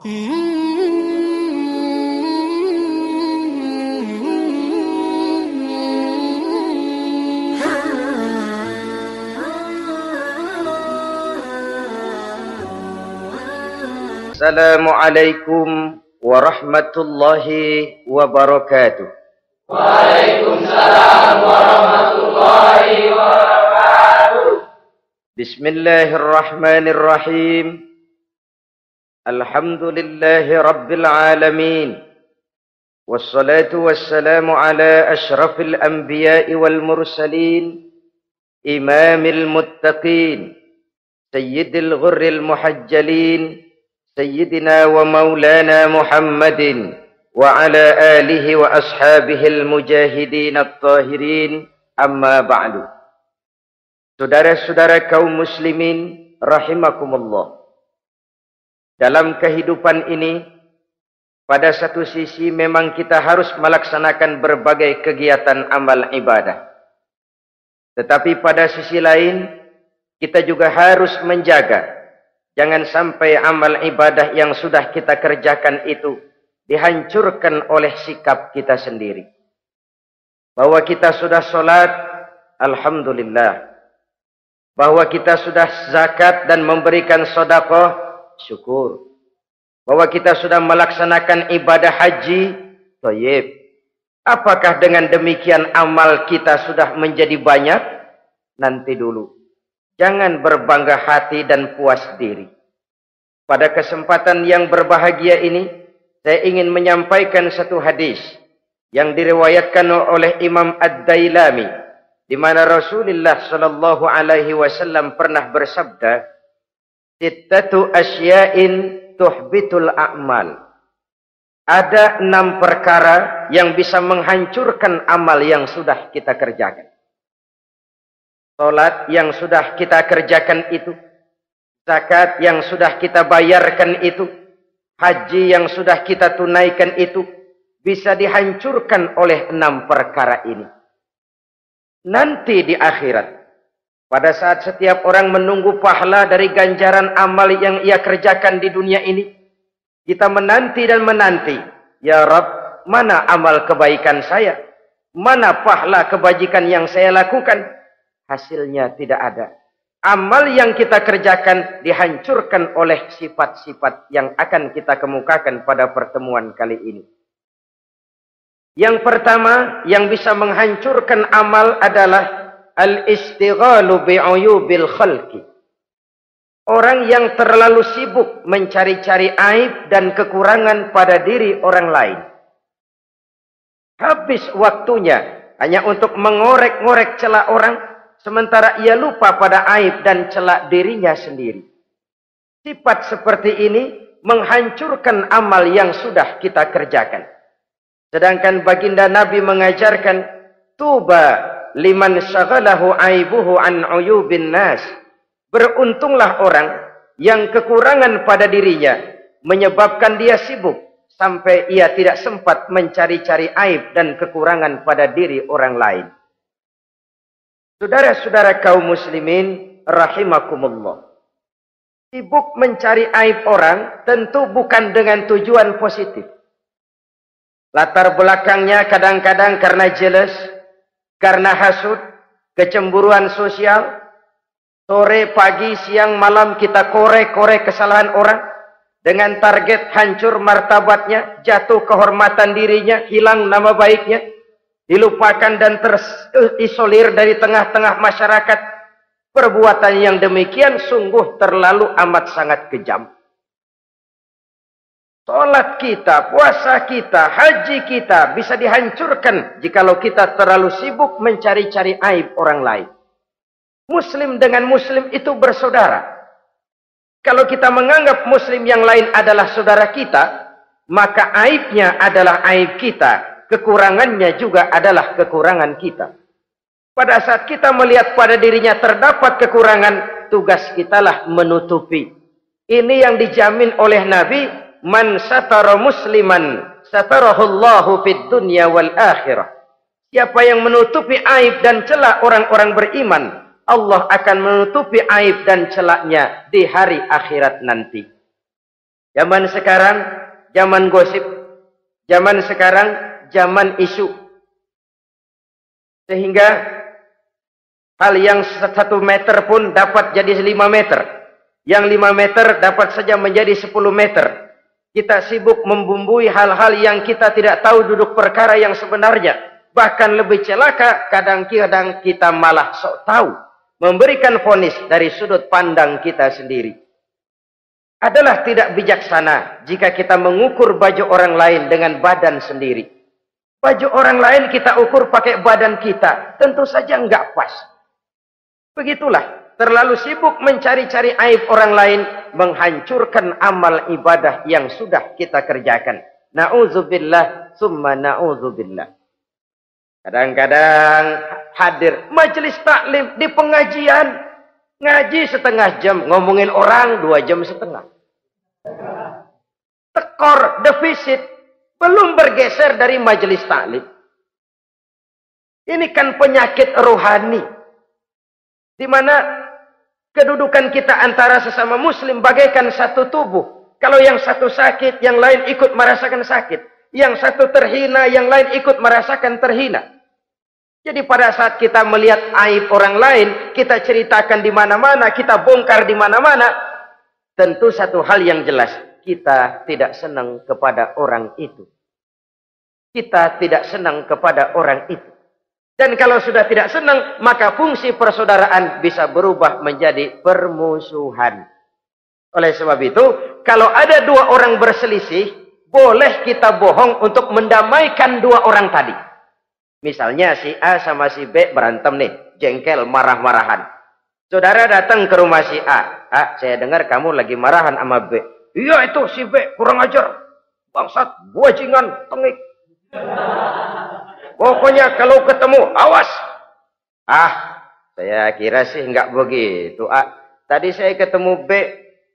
Assalamualaikum warahmatullahi wabarakatuh. Waalaikumsalam warahmatullahi wabarakatuh. Bismillahirrahmanirrahim. Alhamdulillahi rabbil alamin. Wassalatu wassalamu ala ashrafil anbiya'i wal mursalin, imamil muttaqin, sayyidil ghurril muhajjalin, Sayyidina wa maulana Muhammadin wa ala alihi wa ashabihil mujahidin at-tahirin, amma ba'du. Saudara-saudara kaum muslimin rahimakumullah. Dalam kehidupan ini, pada satu sisi memang kita harus melaksanakan berbagai kegiatan amal ibadah. Tetapi pada sisi lain, kita juga harus menjaga jangan sampai amal ibadah yang sudah kita kerjakan itu dihancurkan oleh sikap kita sendiri. Bahwa kita sudah sholat, alhamdulillah. Bahwa kita sudah zakat dan memberikan sedekah, syukur. Bahwa kita sudah melaksanakan ibadah haji, thayyib. Apakah dengan demikian amal kita sudah menjadi banyak? Nanti dulu. Jangan berbangga hati dan puas diri. Pada kesempatan yang berbahagia ini, saya ingin menyampaikan satu hadis yang diriwayatkan oleh Imam Ad-Dailami, di mana Rasulullah sallallahu alaihi wasallam pernah bersabda, "Sittatu asya'in tuhbitul a'mal." Ada 6 perkara yang bisa menghancurkan amal yang sudah kita kerjakan. Salat yang sudah kita kerjakan itu, zakat yang sudah kita bayarkan itu, haji yang sudah kita tunaikan itu, bisa dihancurkan oleh 6 perkara ini. Nanti di akhirat, pada saat setiap orang menunggu pahala dari ganjaran amal yang ia kerjakan di dunia ini, kita menanti dan menanti, ya Rabb, mana amal kebaikan saya? Mana pahala kebajikan yang saya lakukan? Hasilnya tidak ada. Amal yang kita kerjakan dihancurkan oleh sifat-sifat yang akan kita kemukakan pada pertemuan kali ini. Yang pertama yang bisa menghancurkan amal adalah al-istighalu bi'uyubil khalqi. Orang yang terlalu sibuk mencari-cari aib dan kekurangan pada diri orang lain. Habis waktunya hanya untuk mengorek-ngorek celah orang, sementara ia lupa pada aib dan celak dirinya sendiri. Sifat seperti ini menghancurkan amal yang sudah kita kerjakan. Sedangkan baginda Nabi mengajarkan, tuba liman syaghalahu aibuhu an uyubin nas. Beruntunglah orang yang kekurangan pada dirinya menyebabkan dia sibuk sampai ia tidak sempat mencari-cari aib dan kekurangan pada diri orang lain. Saudara-saudara kaum muslimin rahimakumullah. Sibuk mencari aib orang tentu bukan dengan tujuan positif. Latar belakangnya kadang-kadang karena jealous, karena hasud, kecemburuan sosial. Sore, pagi, siang, malam kita korek-korek kesalahan orang dengan target hancur martabatnya, jatuh kehormatan dirinya, hilang nama baiknya, dilupakan dan terisolir dari tengah-tengah masyarakat. Perbuatan yang demikian sungguh terlalu amat sangat kejam. Salat kita, puasa kita, haji kita bisa dihancurkan jikalau kita terlalu sibuk mencari-cari aib orang lain. Muslim dengan muslim itu bersaudara. Kalau kita menganggap muslim yang lain adalah saudara kita, maka aibnya adalah aib kita, kekurangannya juga adalah kekurangan kita. Pada saat kita melihat pada dirinya terdapat kekurangan, tugas kitalah menutupi. Ini yang dijamin oleh Nabi, man satara musliman satarahullahu fid dunya wal akhirah. Siapa yang menutupi aib dan celah orang-orang beriman, Allah akan menutupi aib dan celaknya di hari akhirat nanti. Zaman sekarang, zaman gosip. Zaman sekarang, zaman isu. Sehingga hal yang 1 meter pun dapat jadi 5 meter. Yang 5 meter dapat saja menjadi 10 meter. Kita sibuk membumbui hal-hal yang kita tidak tahu duduk perkara yang sebenarnya. Bahkan lebih celaka, kadang-kadang kita malah sok tahu. Memberikan vonis dari sudut pandang kita sendiri. Adalah tidak bijaksana jika kita mengukur baju orang lain dengan badan sendiri. Baju orang lain kita ukur pakai badan kita. Tentu saja enggak pas. Begitulah. Terlalu sibuk mencari-cari aib orang lain. Menghancurkan amal ibadah yang sudah kita kerjakan. Na'udzubillah summa na'udzubillah. Kadang-kadang hadir majelis taklim di pengajian. Ngaji setengah jam. Ngomongin orang 2 jam setengah. Tekor, defisit. Belum bergeser dari majelis taklim. Ini kan penyakit rohani. Di mana kedudukan kita antara sesama muslim bagaikan satu tubuh. Kalau yang satu sakit, yang lain ikut merasakan sakit. Yang satu terhina, yang lain ikut merasakan terhina. Jadi pada saat kita melihat aib orang lain, kita ceritakan di mana-mana, kita bongkar di mana-mana, tentu satu hal yang jelas, kita tidak senang kepada orang itu. Kita tidak senang kepada orang itu. Dan kalau sudah tidak senang, maka fungsi persaudaraan bisa berubah menjadi permusuhan. Oleh sebab itu, kalau ada 2 orang berselisih, boleh kita bohong untuk mendamaikan 2 orang tadi. Misalnya si A sama si B berantem nih, jengkel, marah-marahan. Saudara datang ke rumah si A. A, saya dengar kamu lagi marahan sama B. Iya itu si B, kurang ajar. Bangsat, bajingan, tengik. Pokoknya kalau ketemu, awas. Ah, saya kira sih nggak begitu. A, tadi saya ketemu B,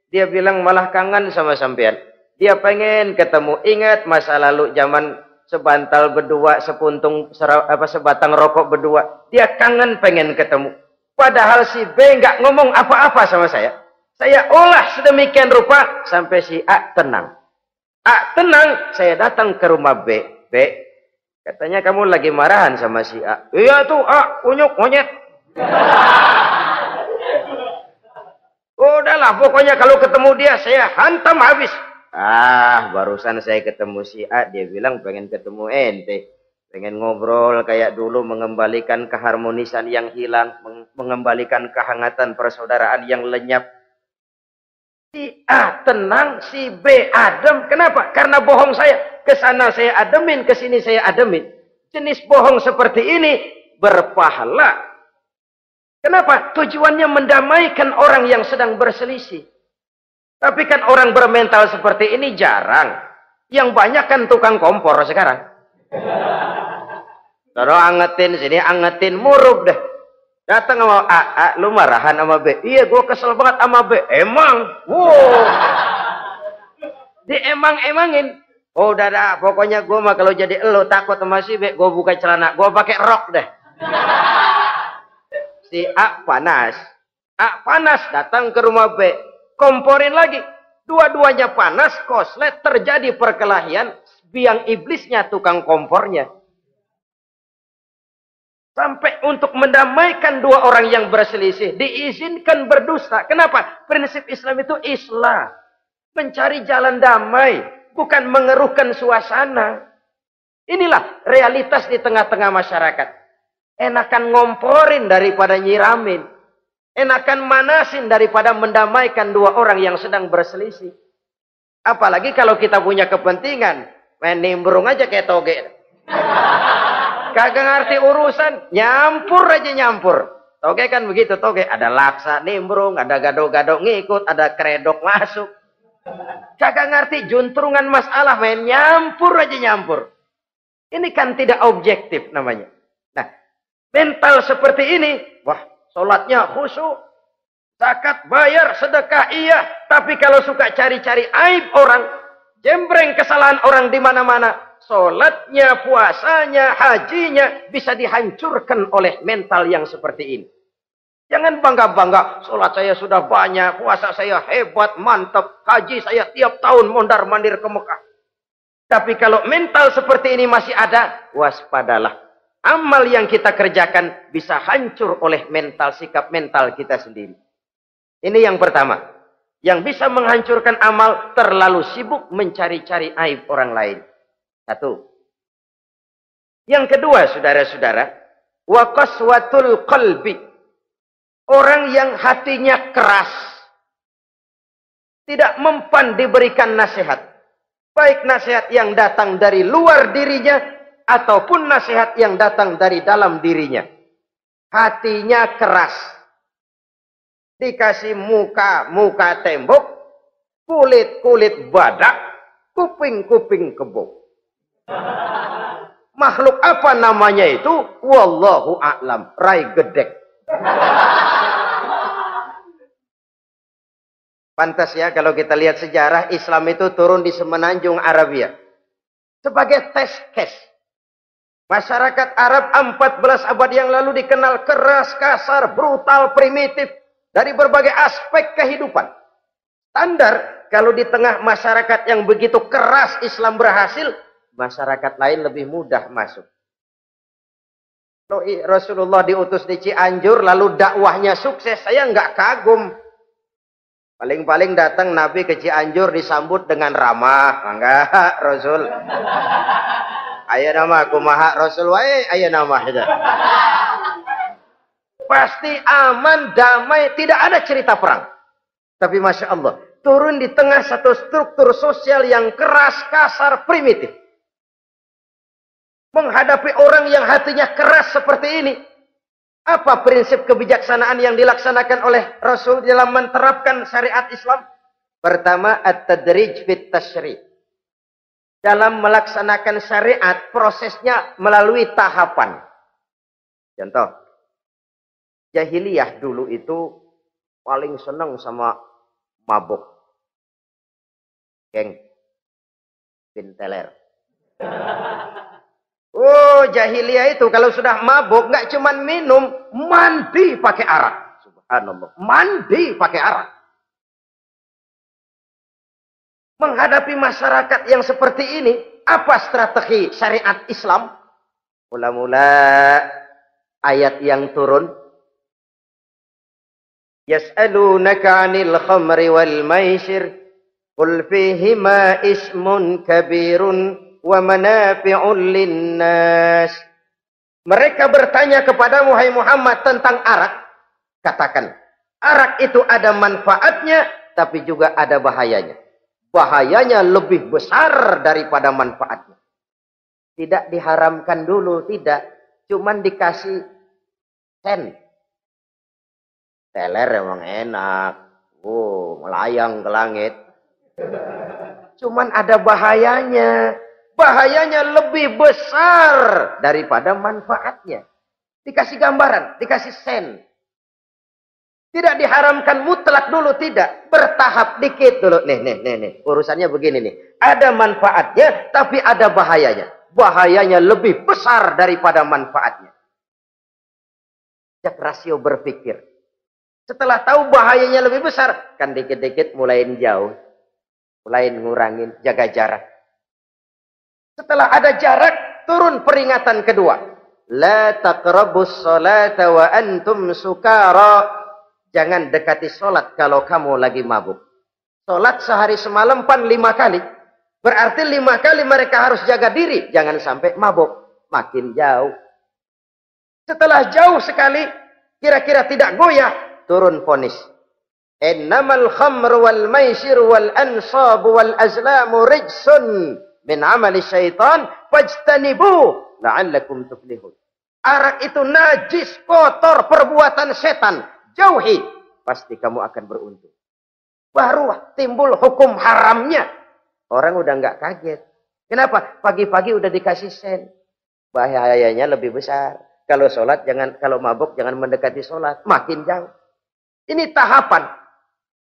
dia bilang malah kangen sama sampean. Dia pengen ketemu. Ingat masa lalu zaman sebantal berdua, sebatang rokok berdua. Dia kangen pengen ketemu. Padahal si B nggak ngomong apa-apa sama saya. Saya olah sedemikian rupa sampai si A tenang. A tenang, saya datang ke rumah B. B, katanya kamu lagi marahan sama si A. Iya tuh A, kunyuk monyet. Udahlah, pokoknya kalau ketemu dia saya hantam habis. Ah, barusan saya ketemu si A, dia bilang pengen ketemu ente. Pengen ngobrol kayak dulu, mengembalikan keharmonisan yang hilang, mengembalikan kehangatan persaudaraan yang lenyap. Si A tenang, si B adem. Kenapa? Karena bohong saya. Kesana saya ademin, kesini saya ademin. Jenis bohong seperti ini berpahala. Kenapa? Tujuannya mendamaikan orang yang sedang berselisih. Tapi kan orang bermental seperti ini jarang. Yang banyak kan tukang kompor sekarang. Taruh angetin, sini angetin, murub deh. Datang sama A, lu marahan sama B. Iya, gue kesel banget sama B. Emang? Wow. Diemang-emangin. Oh, udah dah. Pokoknya gue mah kalau jadi elu takut sama si B, gue buka celana. Gue pakai rok deh. Si A panas. A panas, datang ke rumah B. Komporin lagi. Dua-duanya panas, koslet, terjadi perkelahian. Biang iblisnya tukang kompornya. Sampai untuk mendamaikan 2 orang yang berselisih. Diizinkan berdusta. Kenapa? Prinsip Islam itu islah. Mencari jalan damai. Bukan mengeruhkan suasana. Inilah realitas di tengah-tengah masyarakat. Enakan ngomporin daripada nyiramin. Enakan manasin daripada mendamaikan 2 orang yang sedang berselisih. Apalagi kalau kita punya kepentingan. Main nimbrung aja kayak toge. Kagak ngerti urusan. Nyampur aja nyampur. Toge kan begitu toge. Ada laksa nimbrung. Ada gado-gado ngikut. Ada kredok masuk. Kagak ngerti juntrungan masalah. Main nyampur aja nyampur. Ini kan tidak objektif namanya. Nah, mental seperti ini. Wah, sholatnya khusyuk. Zakat bayar, sedekah iya. Tapi kalau suka cari-cari aib orang. Jembreng kesalahan orang di mana-mana. Sholatnya, puasanya, hajinya bisa dihancurkan oleh mental yang seperti ini. Jangan bangga-bangga, sholat saya sudah banyak, puasa saya hebat, mantap, haji saya tiap tahun mondar-mandir ke Mekah. Tapi kalau mental seperti ini masih ada, waspadalah. Amal yang kita kerjakan bisa hancur oleh mental, sikap mental kita sendiri. Ini yang pertama. Yang bisa menghancurkan amal, terlalu sibuk mencari-cari aib orang lain. Satu. Yang kedua, saudara-saudara, wa qaswatul qalbi. Orang yang hatinya keras, tidak mempan diberikan nasihat. Baik nasihat yang datang dari luar dirinya, ataupun nasihat yang datang dari dalam dirinya. Hatinya keras. Dikasih muka tembok, kulit badak, kuping kebo. Makhluk apa namanya itu? Wallahu a'lam. Rai gedek. Pantas ya kalau kita lihat sejarah, Islam itu turun di semenanjung Arabia. Sebagai tes case. Masyarakat Arab 14 abad yang lalu dikenal keras, kasar, brutal, primitif. Dari berbagai aspek kehidupan. Standar, kalau di tengah masyarakat yang begitu keras Islam berhasil, masyarakat lain lebih mudah masuk. Rasulullah diutus di Cianjur, lalu dakwahnya sukses, saya nggak kagum. Paling-paling datang Nabi ke Cianjur disambut dengan ramah. Enggak, Rasul. Ayo nama kumaha Rasul wae, ayo nama itu. Pasti aman, damai, tidak ada cerita perang. Tapi Masya Allah, turun di tengah satu struktur sosial yang keras, kasar, primitif. Menghadapi orang yang hatinya keras seperti ini. Apa prinsip kebijaksanaan yang dilaksanakan oleh Rasul dalam menerapkan syariat Islam? Pertama, at-tadrij fit tasyri'. Dalam melaksanakan syariat, prosesnya melalui tahapan. Contoh, jahiliyah dulu itu paling senang sama mabuk. Geng, pinteler. Oh, jahiliyah itu kalau sudah mabuk nggak cuman minum, mandi pakai arak. Subhanallah, mandi pakai arak. Menghadapi masyarakat yang seperti ini, apa strategi syariat Islam? Mula-mula ayat yang turun. Yas'alunaka 'anil khamri wal maisir, qul fihima ismun kabirun wa manafi'un linnas. Mereka bertanya kepadamu, hai Muhammad, tentang arak. Katakan, arak itu ada manfaatnya, tapi juga ada bahayanya. Bahayanya lebih besar daripada manfaatnya. Tidak diharamkan dulu, tidak. Cuman dikasih sen. Teler emang enak. Oh, melayang ke langit. Cuman ada bahayanya. Bahayanya lebih besar daripada manfaatnya. Dikasih gambaran, dikasih sen. Tidak diharamkan mutlak dulu, tidak. Bertahap dikit dulu. Nih. Urusannya begini nih. Ada manfaatnya, tapi ada bahayanya. Bahayanya lebih besar daripada manfaatnya. Jak rasio berpikir. Setelah tahu bahayanya lebih besar, kan dikit-dikit mulain jauh. Mulain ngurangin, jaga jarak. Setelah ada jarak, turun peringatan kedua. La taqrabus salata wa antum sukara. Jangan dekati sholat kalau kamu lagi mabuk. Sholat sehari semalam 5 kali. Berarti 5 kali mereka harus jaga diri. Jangan sampai mabuk. Makin jauh. Setelah jauh sekali, kira-kira tidak goyah, turun vonis. Innamal khamru wal maisir wal ansab wal azlamu rijsun min amali syaitan fajtanibu la'allakum tuflihun. Arak itu najis, kotor, perbuatan setan. Jauhi, pasti kamu akan beruntung. Baru timbul hukum haramnya. Orang udah nggak kaget. Kenapa? Pagi-pagi udah dikasih sen. Bahayanya lebih besar. Kalau sholat jangan, kalau mabuk jangan mendekati sholat. Makin jauh. Ini tahapan.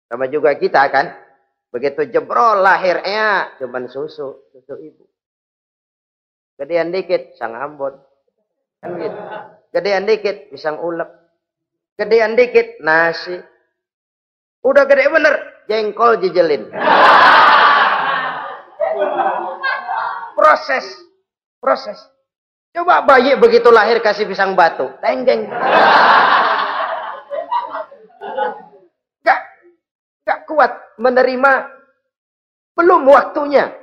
Sama juga kita kan. Begitu jebrol lahirnya cuman susu ibu. Gedean dikit sang Ambon. Kan gitu. Gedean dikit pisang ulek. Gedean dikit, nasi. Udah gede bener, jengkol jejelin. Proses. Coba bayi begitu lahir kasih pisang batu, tenggeng. Gak kuat menerima, belum waktunya.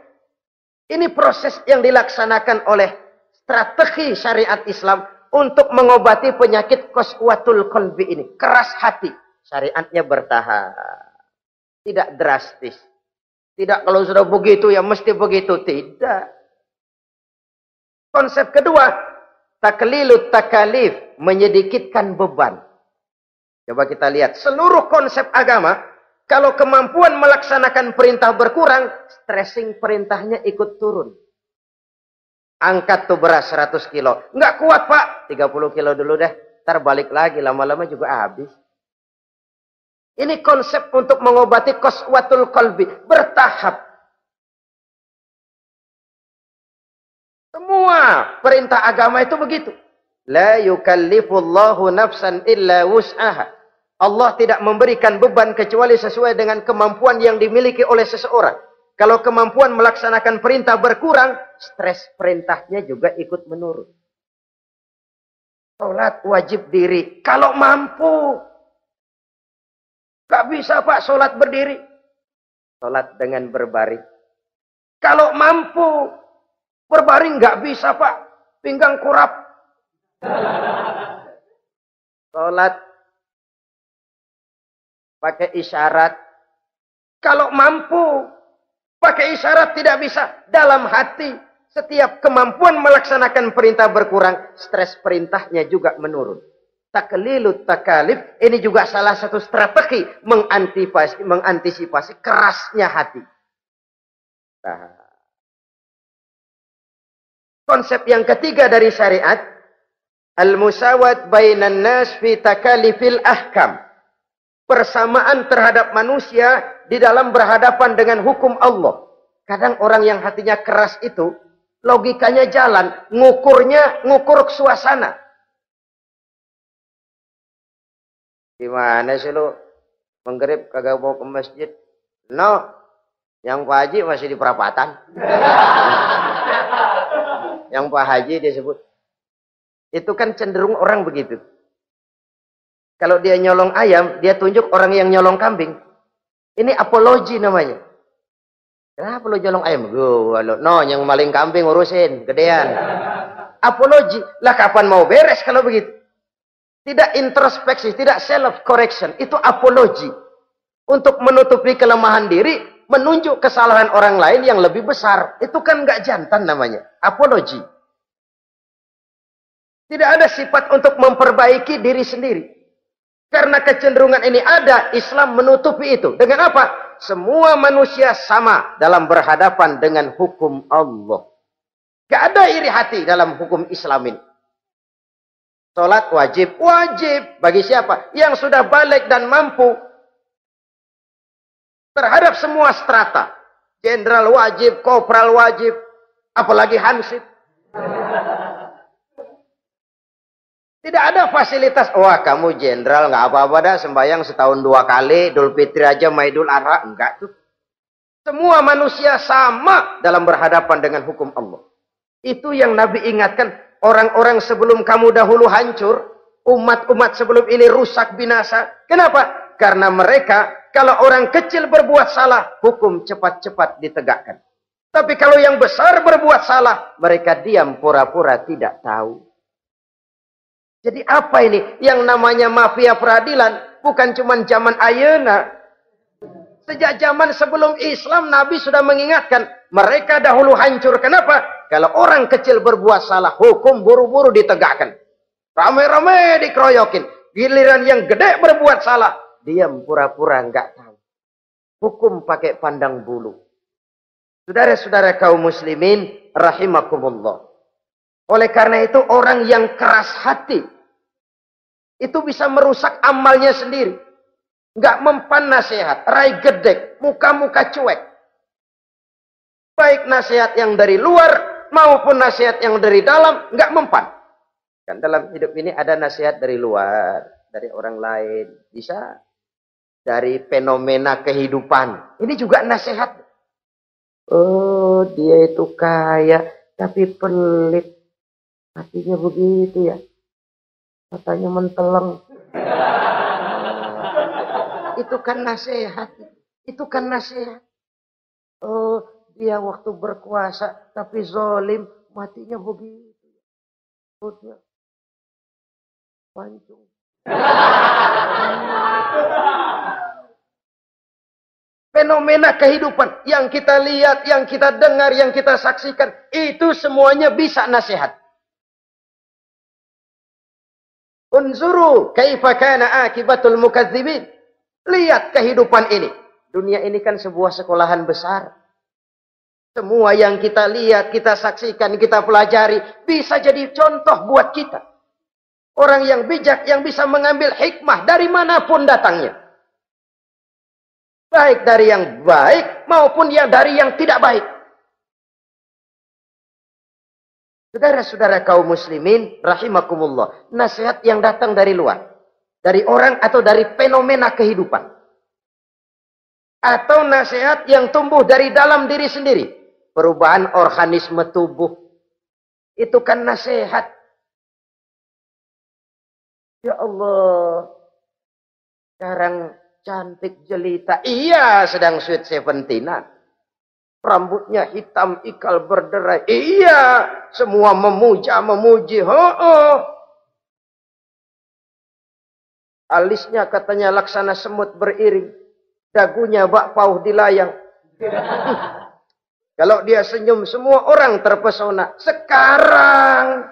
Ini proses yang dilaksanakan oleh strategi syariat Islam untuk mengobati penyakit qaswatul qalbi ini. Keras hati. Syariatnya bertahap. Tidak drastis. Tidak kalau sudah begitu ya mesti begitu. Tidak. Konsep kedua, taklilut takalif, menyedikitkan beban. Coba kita lihat, seluruh konsep agama, kalau kemampuan melaksanakan perintah berkurang, stressing perintahnya ikut turun. Angkat tuh beras 100 kilo. Nggak kuat pak, 30 kilo dulu deh. Ntar balik lagi, lama-lama juga habis. Ini konsep untuk mengobati qaswatul qalbi. Bertahap. Semua perintah agama itu begitu. La yukallifullahu nafsan illa wus'aha. Allah tidak memberikan beban kecuali sesuai dengan kemampuan yang dimiliki oleh seseorang. Kalau kemampuan melaksanakan perintah berkurang, stres perintahnya juga ikut menurun. Sholat wajib diri. Kalau mampu. Gak bisa pak sholat berdiri. Sholat dengan berbaring. Kalau mampu. Berbaring gak bisa pak. Pinggang kurap. Sholat pakai isyarat. Kalau mampu pakai isyarat tidak bisa. Dalam hati setiap kemampuan melaksanakan perintah berkurang, stres perintahnya juga menurun. Taklilut takalif ini juga salah satu strategi mengantisipasi kerasnya hati. Nah. Konsep yang ketiga dari syariat, al-musawat bainan nas fi takalifil ahkam. Persamaan terhadap manusia di dalam berhadapan dengan hukum Allah. Kadang orang yang hatinya keras itu, logikanya jalan, ngukur suasana. Gimana sih lu? Menggerib kagak mau ke masjid? No, yang Pak Haji masih di perapatan. Yang Pak Haji disebut. Itu kan cenderung orang begitu. Kalau dia nyolong ayam, dia tunjuk orang yang nyolong kambing. Ini apologi namanya. Kenapa lo nyolong ayam? No, yang maling kambing urusin, gedean. Apologi. Lah kapan mau beres kalau begitu? Tidak introspeksi, tidak self correction. Itu apologi. Untuk menutupi kelemahan diri, menunjuk kesalahan orang lain yang lebih besar. Itu kan nggak jantan namanya. Apologi. Tidak ada sifat untuk memperbaiki diri sendiri. Karena kecenderungan ini ada, Islam menutupi itu. Dengan apa? Semua manusia sama dalam berhadapan dengan hukum Allah. Gak ada iri hati dalam hukum Islam ini. Salat wajib. Wajib. Bagi siapa? Yang sudah balik dan mampu. Terhadap semua strata. Jenderal wajib, kopral wajib. Apalagi hansip. Tidak ada fasilitas. Wah kamu jenderal nggak apa-apa dah sembahyang setahun 2 kali. Idul Fitri aja sama Idul Adha. Enggak tuh. Semua manusia sama dalam berhadapan dengan hukum Allah. Itu yang Nabi ingatkan. Orang-orang sebelum kamu dahulu hancur. Umat-umat sebelum ini rusak binasa. Kenapa? Karena mereka kalau orang kecil berbuat salah. Hukum cepat-cepat ditegakkan. Tapi kalau yang besar berbuat salah. Mereka diam pura-pura tidak tahu. Jadi apa ini? Yang namanya mafia peradilan bukan cuma zaman ayeuna. Sejak zaman sebelum Islam Nabi sudah mengingatkan. Mereka dahulu hancur. Kenapa? Kalau orang kecil berbuat salah, hukum buru-buru ditegakkan. Rame-rame dikeroyokin. Giliran yang gede berbuat salah, diam pura-pura nggak tahu. Hukum pakai pandang bulu. Saudara-saudara kaum muslimin rahimakumullah. Oleh karena itu orang yang keras hati itu bisa merusak amalnya sendiri. Nggak mempan nasihat, rai gedek, muka-muka cuek. Baik nasihat yang dari luar maupun nasihat yang dari dalam nggak mempan. Kan dalam hidup ini ada nasihat dari luar, dari orang lain, bisa dari fenomena kehidupan. Ini juga nasihat. Oh, dia itu kaya tapi pelit. Hatinya begitu ya. Katanya menteleng. Itu kan nasihat. Itu kan nasihat. Oh, dia waktu berkuasa tapi zolim, matinya begitu. Perutnya pancung. Fenomena kehidupan yang kita lihat, yang kita dengar, yang kita saksikan, itu semuanya bisa nasihat. Unzuru kaifa kana akibatul mukadzibin. Lihat kehidupan ini. Dunia ini kan sebuah sekolahan besar. Semua yang kita lihat, kita saksikan, kita pelajari, bisa jadi contoh buat kita. Orang yang bijak, yang bisa mengambil hikmah dari manapun datangnya. Baik dari yang baik maupun dari yang tidak baik. Saudara-saudara kaum muslimin, rahimakumullah. Nasihat yang datang dari luar. Dari orang atau dari fenomena kehidupan. Atau nasihat yang tumbuh dari dalam diri sendiri. Perubahan organisme tubuh. Itu kan nasihat. Ya Allah. Sekarang cantik jelita. Iya, sedang sweet 17-an. Rambutnya hitam, ikal berderai. Iya, semua memuji. Alisnya katanya laksana semut beriring. Dagunya bak pauh dilayang. Kalau dia senyum, semua orang terpesona. Sekarang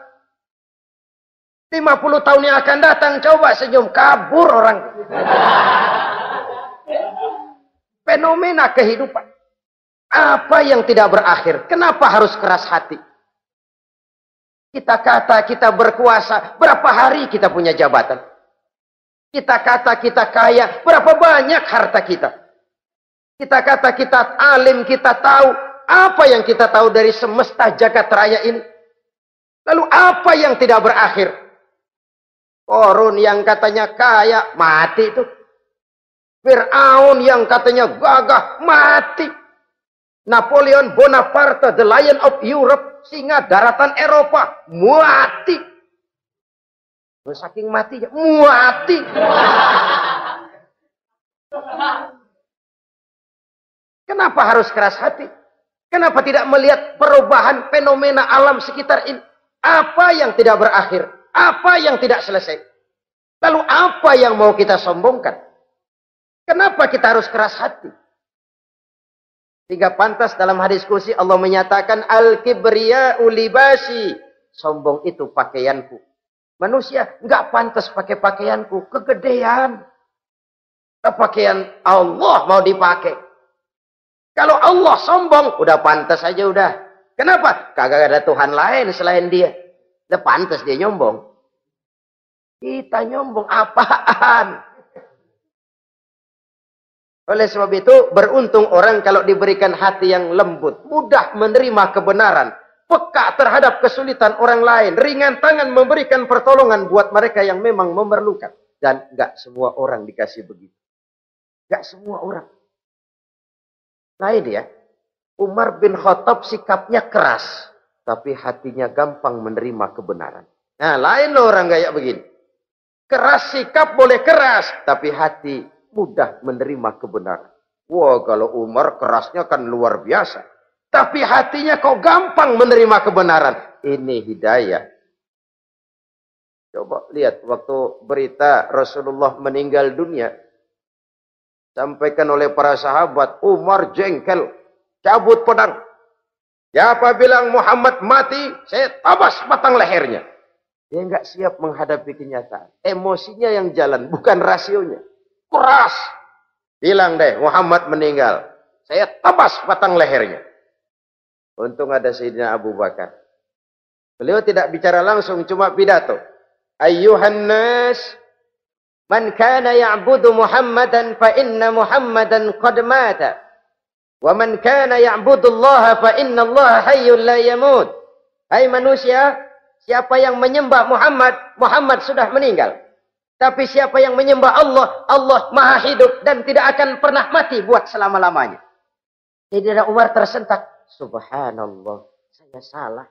50 tahun yang akan datang, coba senyum, kabur orang. Fenomena kehidupan. Apa yang tidak berakhir? Kenapa harus keras hati? Kita kata kita berkuasa, berapa hari kita punya jabatan? Kita kata kita kaya, berapa banyak harta kita? Kita kata kita alim, kita tahu. Apa yang kita tahu dari semesta jagat raya ini? Lalu apa yang tidak berakhir? Korun yang katanya kaya, mati itu. Fir'aun yang katanya gagah, mati. Napoleon Bonaparte, the Lion of Europe, singa daratan Eropa, mati. Saking matinya, mati. Kenapa harus keras hati? Kenapa tidak melihat perubahan fenomena alam sekitar ini? Apa yang tidak berakhir? Apa yang tidak selesai? Lalu apa yang mau kita sombongkan? Kenapa kita harus keras hati? Sehingga pantas dalam hadis kursi Allah menyatakan al-kibriya'u libasi. Sombong itu pakaianku. Manusia enggak pantas pakai pakaianku. Kegedean. Pakaian Allah mau dipakai. Kalau Allah sombong, udah pantas aja udah. Kenapa? Kagak ada Tuhan lain selain dia. Udah pantas dia nyombong. Kita nyombong apaan? Oleh sebab itu, beruntung orang kalau diberikan hati yang lembut, mudah menerima kebenaran, peka terhadap kesulitan orang lain, ringan tangan memberikan pertolongan buat mereka yang memang memerlukan. Dan enggak semua orang dikasih begitu. Enggak semua orang. Nah ini ya, Umar bin Khattab sikapnya keras, tapi hatinya gampang menerima kebenaran. Nah lain loh orang kayak begini. Keras sikap boleh keras, tapi hati mudah menerima kebenaran. Wah kalau Umar kerasnya kan luar biasa. Tapi hatinya kok gampang menerima kebenaran. Ini hidayah. Coba lihat waktu berita Rasulullah meninggal dunia. Sampaikan oleh para sahabat, Umar jengkel, cabut pedang. Siapa bilang Muhammad mati, saya tabas batang lehernya. Dia enggak siap menghadapi kenyataan. Emosinya yang jalan, bukan rasionya. Keras. Bilang deh, Muhammad meninggal. Saya tabas batang lehernya. Untung ada Sayyidina Abu Bakar. Beliau tidak bicara langsung, cuma pidato. Ayyuhan nas. Man kana ya'budu Muhammadan fa inna Muhammadan qad mata. Wa man kana ya'budu Allah fa inna Allah hayyun la yamut. Hai manusia, siapa yang menyembah Muhammad, Muhammad sudah meninggal. Tapi siapa yang menyembah Allah, Allah maha hidup dan tidak akan pernah mati buat selama-lamanya. Sayyidina Umar tersentak. Subhanallah, saya salah.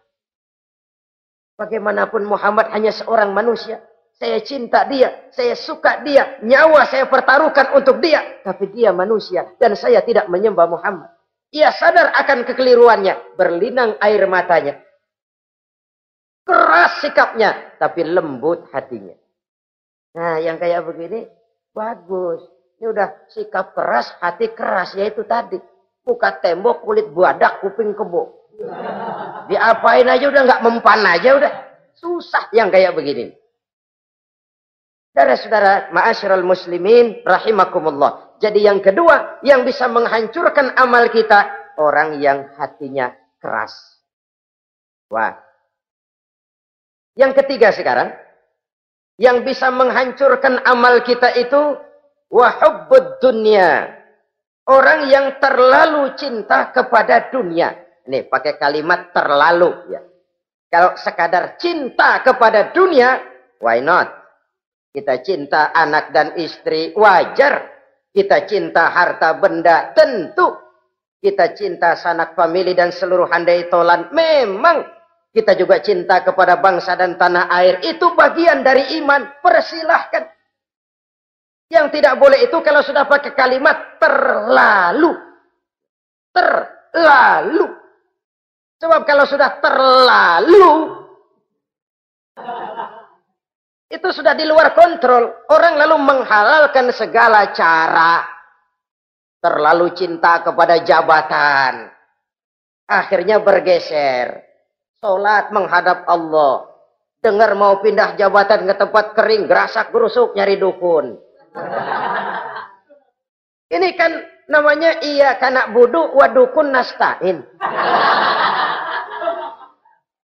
Bagaimanapun Muhammad hanya seorang manusia. Saya cinta dia, saya suka dia, nyawa saya pertaruhkan untuk dia. Tapi dia manusia dan saya tidak menyembah Muhammad. Ia sadar akan kekeliruannya, berlinang air matanya. Keras sikapnya, tapi lembut hatinya. Nah, yang kayak begini, bagus. Ini udah sikap keras, hati keras, yaitu tadi. Muka tembok, kulit buadak, kuping kebo. Diapain aja udah nggak mempan aja udah. Susah yang kayak begini. Saudara-saudara, ma'asyiral muslimin rahimakumullah. Jadi yang kedua yang bisa menghancurkan amal kita, orang yang hatinya keras. Wah. Yang ketiga sekarang, yang bisa menghancurkan amal kita itu wa hubbud dunya. Orang yang terlalu cinta kepada dunia. Nih, pakai kalimat terlalu ya. Kalau sekadar cinta kepada dunia, why not? Kita cinta anak dan istri, wajar. Kita cinta harta benda, tentu. Kita cinta sanak famili dan seluruh handai tolan, memang. Kita juga cinta kepada bangsa dan tanah air. Itu bagian dari iman. Persilahkan. Yang tidak boleh itu kalau sudah pakai kalimat terlalu. Terlalu. Sebab kalau sudah terlalu, itu sudah di luar kontrol. Orang lalu menghalalkan segala cara. Terlalu cinta kepada jabatan. Akhirnya bergeser. Sholat menghadap Allah. Dengar mau pindah jabatan ke tempat kering. Gerasak gerusuk nyari dukun. Ini kan namanya iya kana budu wa dukun nasta'in.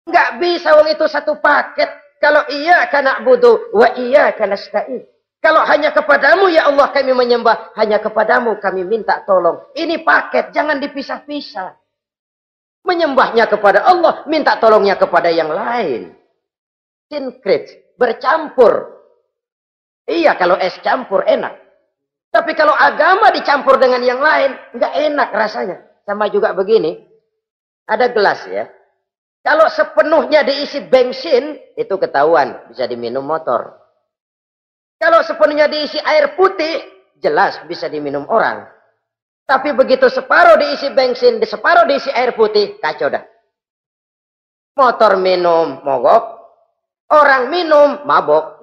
Nggak bisa wong itu satu paket. Kalau iya kana budu wa iya kana nasta'in. Kalau hanya kepadamu ya Allah kami menyembah. Hanya kepadamu kami minta tolong. Ini paket, jangan dipisah-pisah. Menyembahnya kepada Allah, minta tolongnya kepada yang lain. Sinkret, bercampur. Iya, kalau es campur enak. Tapi kalau agama dicampur dengan yang lain, nggak enak rasanya. Sama juga begini, ada gelas ya. Kalau sepenuhnya diisi bensin, itu ketahuan, bisa diminum motor. Kalau sepenuhnya diisi air putih, jelas bisa diminum orang. Tapi begitu separuh diisi bensin, separuh diisi air putih, kacau dah. Motor minum, mogok. Orang minum, mabok.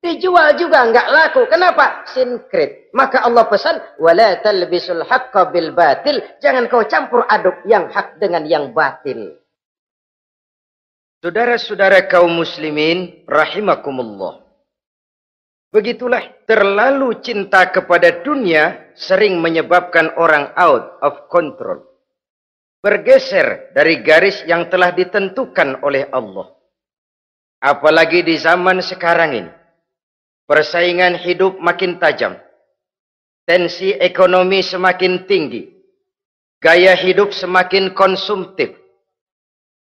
Dijual juga nggak laku. Kenapa? Sinkret. Maka Allah pesan, wala talbisul haqqa bil batil. Jangan kau campur aduk yang hak dengan yang batil. Saudara-saudara kaum muslimin, rahimakumullah. Begitulah terlalu cinta kepada dunia sering menyebabkan orang out of control. Bergeser dari garis yang telah ditentukan oleh Allah. Apalagi di zaman sekarang ini. Persaingan hidup makin tajam. Tensi ekonomi semakin tinggi. Gaya hidup semakin konsumtif.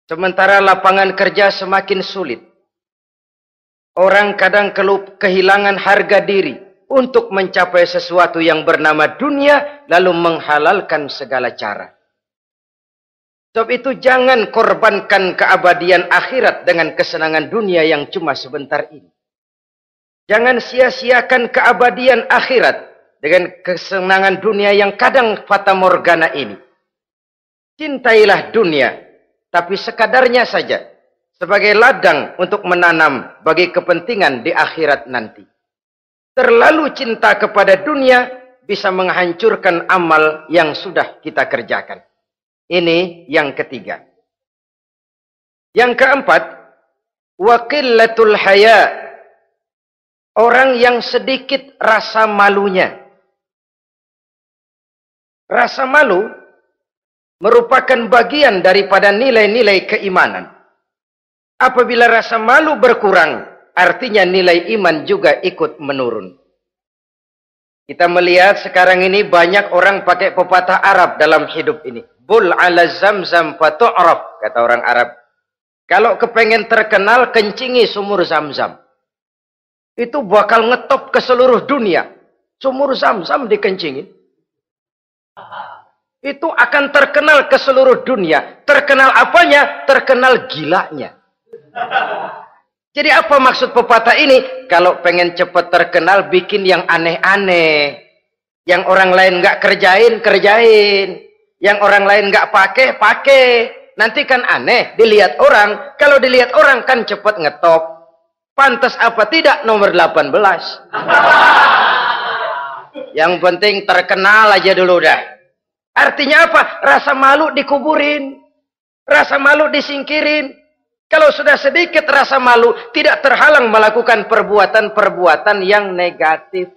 Sementara lapangan kerja semakin sulit. Orang kadang kehilangan harga diri untuk mencapai sesuatu yang bernama dunia, lalu menghalalkan segala cara. Sebab itu jangan korbankan keabadian akhirat dengan kesenangan dunia yang cuma sebentar ini. Jangan sia-siakan keabadian akhirat dengan kesenangan dunia yang kadang fata morgana ini. Cintailah dunia, tapi sekadarnya saja. Sebagai ladang untuk menanam bagi kepentingan di akhirat nanti. Terlalu cinta kepada dunia bisa menghancurkan amal yang sudah kita kerjakan. Ini yang ketiga. Yang keempat, wa qillatul haya. Orang yang sedikit rasa malunya. Rasa malu merupakan bagian daripada nilai-nilai keimanan. Apabila rasa malu berkurang, artinya nilai iman juga ikut menurun. Kita melihat sekarang ini banyak orang pakai pepatah Arab dalam hidup ini. Bul ala zamzam fatu'raf, kata orang Arab. Kalau kepengen terkenal, kencingi sumur Zamzam. itu bakal ngetop ke seluruh dunia. Sumur Zam-Zam dikencingin. Itu akan terkenal ke seluruh dunia. Terkenal apanya? Terkenal gilanya. Jadi apa maksud pepatah ini? Kalau pengen cepat terkenal, bikin yang aneh-aneh. Yang orang lain nggak kerjain, kerjain. Yang orang lain nggak pakai, pakai. Nanti kan aneh, dilihat orang. Kalau dilihat orang kan cepat ngetop. Pantas apa tidak nomor 18. Yang penting terkenal aja dulu dah. Artinya apa? Rasa malu dikuburin. Rasa malu disingkirin. Kalau sudah sedikit rasa malu, tidak terhalang melakukan perbuatan-perbuatan yang negatif.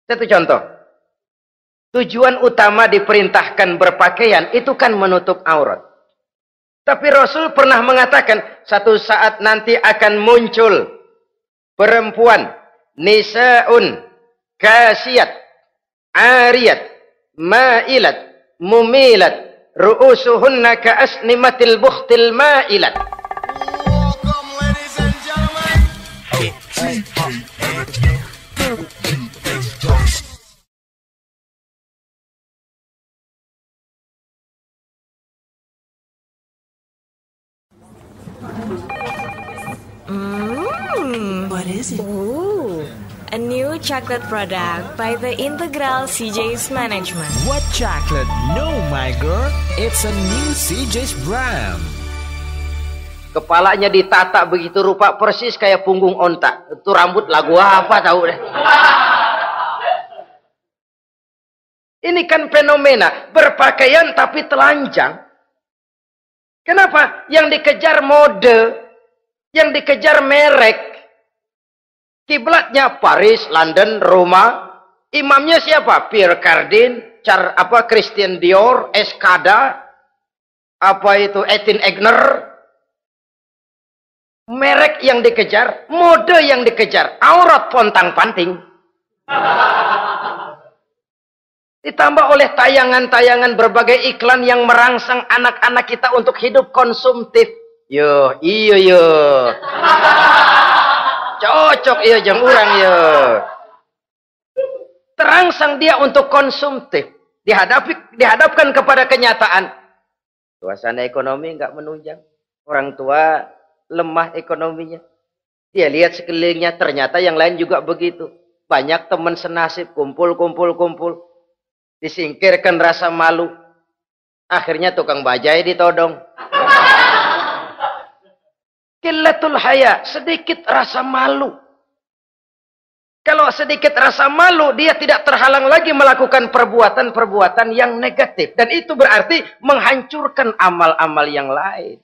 Satu contoh. Tujuan utama diperintahkan berpakaian itu kan menutup aurat. Tapi Rasul pernah mengatakan, satu saat nanti akan muncul perempuan, nisa'un, kasiyat, ariyat, ma'ilat, mumilat, ru'usuhunna ka'asnimatil bukhtil ma'ilat. What is it? Ooh, a new chocolate product by the Integral CJ's Management. What chocolate? No, my girl. It's a new CJ's brand. Kepalanya ditata begitu rupa persis kayak punggung onta. Itu rambut lagu apa tahu deh. Ini kan fenomena berpakaian tapi telanjang. Kenapa? Yang dikejar mode, yang dikejar merek. Kiblatnya Paris, London, Roma. Imamnya siapa? Pierre Cardin, Christian Dior, Escada, Etienne Egner. Merek yang dikejar, mode yang dikejar, aurat pontang-panting. Ditambah oleh tayangan-tayangan berbagai iklan yang merangsang anak-anak kita untuk hidup konsumtif. Yo, iyo. Cocok iya jeng urang ya. Terangsang dia untuk konsumtif. Dihadapkan kepada kenyataan. Suasana ekonomi nggak menunjang. Orang tua lemah ekonominya. Dia lihat sekelilingnya, ternyata yang lain juga begitu. Banyak teman senasib, kumpul. Disingkirkan rasa malu. Akhirnya tukang bajai ditodong. Qillatul haya, sedikit rasa malu. Kalau sedikit rasa malu, dia tidak terhalang lagi melakukan perbuatan-perbuatan yang negatif. Dan itu berarti menghancurkan amal-amal yang lain.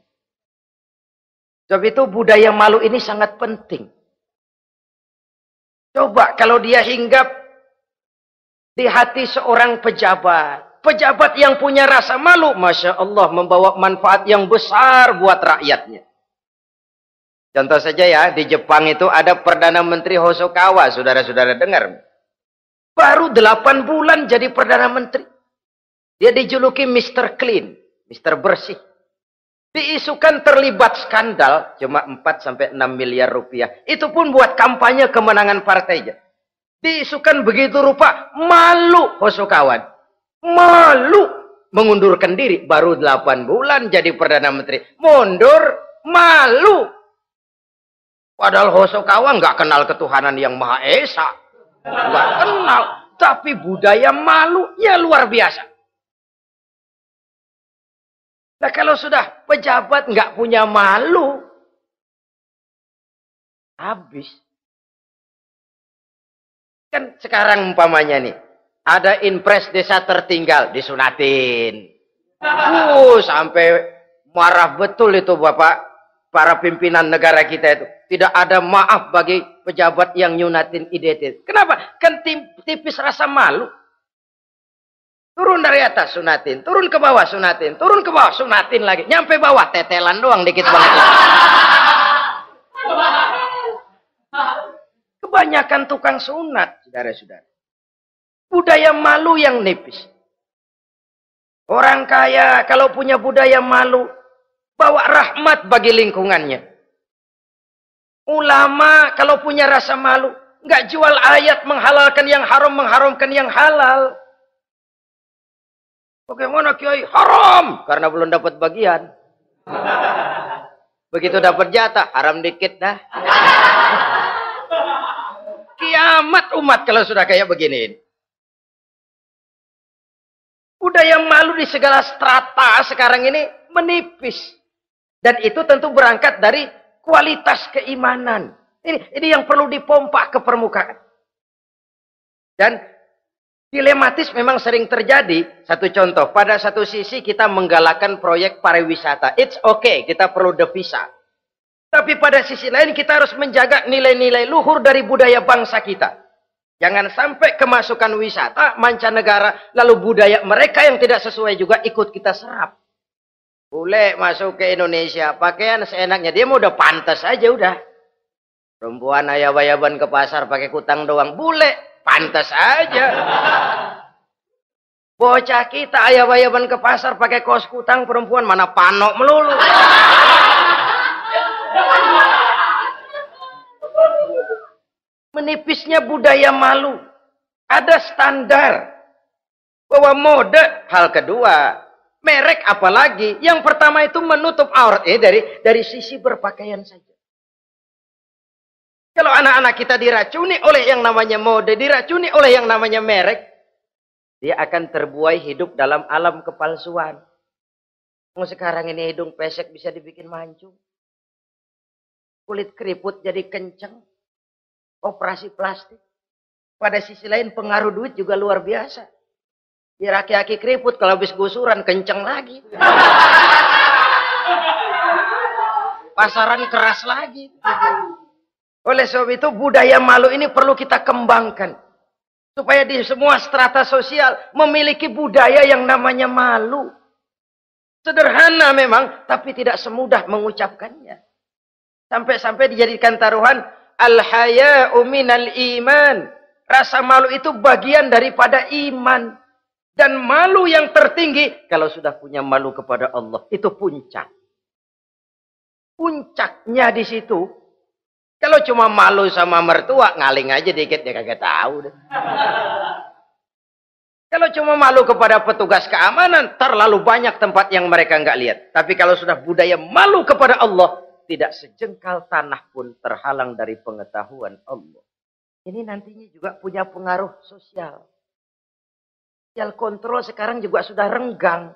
Sebab itu budaya malu ini sangat penting. Coba kalau dia hinggap di hati seorang pejabat. Pejabat yang punya rasa malu, Masya Allah, membawa manfaat yang besar buat rakyatnya. Contoh saja ya, di Jepang itu ada Perdana Menteri Hosokawa, saudara-saudara dengar. Baru 8 bulan jadi Perdana Menteri. Dia dijuluki Mr. Clean, Mr. Bersih. Diisukan terlibat skandal, cuma 4-6 miliar rupiah. Itu pun buat kampanye kemenangan partainya. Diisukan begitu rupa, malu Hosokawa. Malu, mengundurkan diri. Baru 8 bulan jadi Perdana Menteri. Mundur, malu. Padahal Hosokawa nggak kenal ketuhanan yang Maha Esa. Nggak kenal. Tapi budaya malu ya luar biasa. Nah kalau sudah pejabat nggak punya malu. Habis. Kan sekarang umpamanya nih. Ada impres desa tertinggal. Disunatin. Sampai marah betul itu Bapak. Para pimpinan negara kita itu. Tidak ada maaf bagi pejabat yang nyunatin identitas. Kenapa? Kan tipis rasa malu. Turun dari atas sunatin. Turun ke bawah sunatin. Turun ke bawah sunatin lagi. Nyampe bawah tetelan doang dikit banget. Kebanyakan tukang sunat. Saudara-saudara. Budaya malu yang nipis. Orang kaya kalau punya budaya malu. Bawa rahmat bagi lingkungannya. Ulama kalau punya rasa malu, nggak jual ayat menghalalkan yang haram, mengharamkan yang halal. Bagaimana Kiai? Haram karena belum dapat bagian. Begitu dapat jatah, haram dikit dah. Kiamat umat kalau sudah kayak begini. Budaya malu di segala strata sekarang ini menipis. Dan itu tentu berangkat dari kualitas keimanan. Ini yang perlu dipompa ke permukaan. Dan dilematis memang sering terjadi. Satu contoh, pada satu sisi kita menggalakkan proyek pariwisata. It's okay, kita perlu devisa. Tapi pada sisi lain kita harus menjaga nilai-nilai luhur dari budaya bangsa kita. Jangan sampai kemasukan wisata mancanegara, lalu budaya mereka yang tidak sesuai juga ikut kita serap. Boleh masuk ke Indonesia, pakaian seenaknya. Dia mau udah pantas aja udah. Perempuan ayab-ayaban ke pasar pakai kutang doang. Boleh, pantas aja. Bocah kita ayab-ayaban ke pasar pakai kaos kutang, perempuan mana panok melulu. Menipisnya budaya malu. Ada standar. Bahwa mode, hal kedua. Merek apalagi. Yang pertama itu menutup aurat. Dari sisi berpakaian saja. Kalau anak-anak kita diracuni oleh yang namanya mode, diracuni oleh yang namanya merek, dia akan terbuai hidup dalam alam kepalsuan. Sekarang ini hidung pesek bisa dibikin mancung. Kulit keriput jadi kenceng. Operasi plastik. Pada sisi lain pengaruh duit juga luar biasa. Ya aki-aki keriput kalau habis gusuran kenceng lagi. Pasaran keras lagi. Oleh sebab itu budaya malu ini perlu kita kembangkan. Supaya di semua strata sosial memiliki budaya yang namanya malu. Sederhana memang, tapi tidak semudah mengucapkannya. Sampai-sampai dijadikan taruhan al-haya'u minal iman. Rasa malu itu bagian daripada iman. Dan malu yang tertinggi, kalau sudah punya malu kepada Allah, itu puncak. Puncaknya di situ. Kalau cuma malu sama mertua, ngaling aja dikit, dia kagak tahu deh. Kalau cuma malu kepada petugas keamanan, terlalu banyak tempat yang mereka nggak lihat. Tapi kalau sudah budaya malu kepada Allah, tidak sejengkal tanah pun terhalang dari pengetahuan Allah. Ini nantinya juga punya pengaruh sosial. Sosial kontrol sekarang juga sudah renggang.